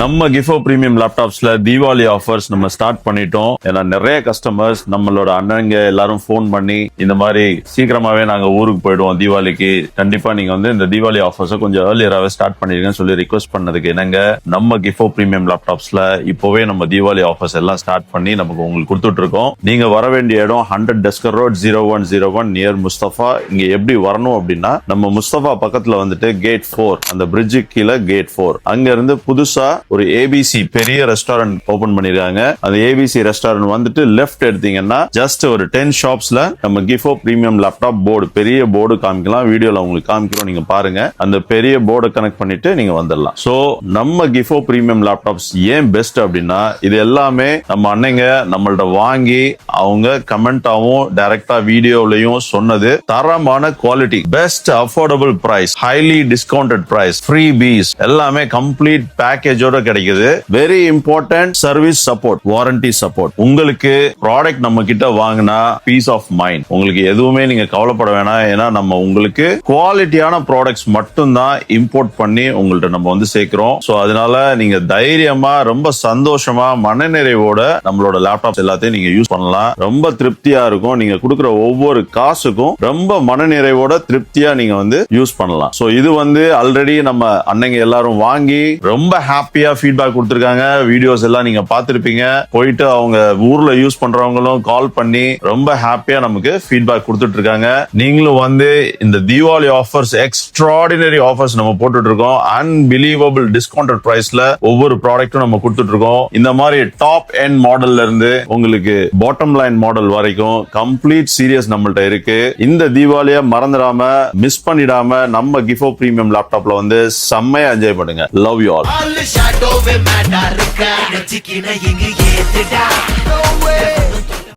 நம்ம கிஃபோ premium லேப்டாப்ஸ்ல Deepavali offers நம்ம start பண்ணிட்டோம். ஏன்னா நிறைய கஸ்டமர்ஸ் நம்மளோட அண்ணங்க எல்லாரும் ஃபோன் பண்ணி இந்த மாதிரி சீக்கிரமாவே நாங்க ஊருக்கு போயிடுவோம் தீபாவளிக்கு, கண்டிப்பா நீங்க வந்து இந்த தீபாவளி ஆஃபர்ஸை கொஞ்சம் ஏர்லியராகவே ஸ்டார்ட் பண்ணிருக்கேன்னு சொல்லி ரிக்வெஸ்ட் பண்ணதுக்கு என்னங்க நம்ம கிஃபோ பிரீமியம் லேப்டாப்ஸ்ல இப்போவே நம்ம தீபாவளி ஆஃபர்ஸ் எல்லாம் ஸ்டார்ட் பண்ணி நமக்கு உங்களுக்கு கொடுத்துட்டு இருக்கோம். நீங்க வர வேண்டிய இடம் 100 டெஸ்கர் ரோட் 0101 நியர் முஸ்தபா. இங்க எப்படி வரணும் அப்படின்னா நம்ம முஸ்தபா பக்கத்துல வந்துட்டு கேட் 4, அந்த பிரிட்ஜுக்கு கீழே கேட் 4, அங்க இருந்து புதுசா ஒரு ஏபிசி பெரிய ரெஸ்டாரண்ட் ஓபன் பண்ணிருக்காங்க. அந்த ஏபிசி ரெஸ்டாரண்ட் வந்துட்டு லெஃப்ட் எடுத்தீங்கன்னா ஜஸ்ட் ஒரு 10 ஷாப்ஸ்ல நம்ம கிஃபோ பிரீமியம் லேப்டாப் போர்டு, பெரிய போர்டு காமிக்கலாம், வீடியோல உங்களுக்கு காமிக்கிறோம், நீங்க பாருங்க. அந்த பெரிய போர்டை கனெக்ட் பண்ணிட்டு நீங்க வந்துடலாம். சோ நம்ம கிஃபோ பிரீமியம் லேப்டாப்ஸ் ஏன் பெஸ்ட் அப்படின்னா இது எல்லாமே நம்ம அன்னைங்க நம்மள்ட்ட வாங்கி அவங்க கமெண்டாவும் டைரக்டா வீடியோலயும் சொன்னது தரமான quality, best affordable price, highly discounted price, free piece எல்லாமே கம்ப்ளீட் பேக்கேஜோட கிடைக்குது. Very important service support, warranty support. உங்களுக்கு ப்ராடக்ட் நம்ம கிட்ட வாங்கினா பீஸ் ஆஃப் மைண்ட், உங்களுக்கு எதுவுமே நீங்க கவலைப்பட வேணாம். ஏன்னா நம்ம உங்களுக்கு குவாலிட்டியான ப்ராடக்ட்ஸ் மட்டும் தான் இம்போர்ட் பண்ணி உங்கள்ட்ட நம்ம வந்து சேர்க்கிறோம். சோ அதனால நீங்க தைரியமா ரொம்ப சந்தோஷமா மனநிறைவோட நம்மளோட லேப்டாப்ஸ் எல்லாத்தையும் நீங்க யூஸ் பண்ணலாம். ரொம்ப திருப்தியா இருக்கும். நீங்க கொடுக்குற ஒவ்வொரு காசுக்கும் ரொம்ப மனநிறைவோட திருப்தியா நீங்க வந்து யூஸ் பண்ணலாம். சோ இது வந்து ஆல்ரெடி நம்ம அன்னைங்க எல்லாரும் வாங்கி ரொம்ப ஹாப்பியா ஃபீட்பேக் கொடுத்திருக்காங்க. வீடியோஸ் எல்லாம் நீங்க பார்த்திருப்பீங்க. போயிட்டு அவங்க ஊர்ல யூஸ் பண்றவங்களும் கால் பண்ணி ரொம்ப ஹாப்பியா நமக்கு ஃபீட்பேக் கொடுத்துட்டு இருக்காங்க. நீங்களும் வந்து இந்த தீபாவளி ஆஃபர்ஸ், எக்ஸ்ட்ராடினரி ஆஃபர்ஸ் நம்ம போட்டுட்டு இருக்கோம். அன்பிலீவபிள் டிஸ்கவுண்டட் பிரைஸ்ல ஒவ்வொரு ப்ராடக்ட்டும் நம்ம கொடுத்துட்டு இருக்கோம். இந்த மாதிரி டாப் எண்ட் மாடல்ல இருந்து உங்களுக்கு பாட்டம் லைன் மாடல் வரைக்கும் கம்ப்ளீட் சீரியஸ் நம்மள்ட்ட இருக்கு. இந்த தீபாவளியை மறந்துடாம, மிஸ் பண்ணிடாம நம்ம கிஃபோ பிரீமியம் லேப்டாப்ல வந்து செம்மையா என்ஜாய் பண்ணுங்க. Love you all. ஷாடோவே மேட்டா இருக்க நெச்சிக்கின இங்க ஏத்துடா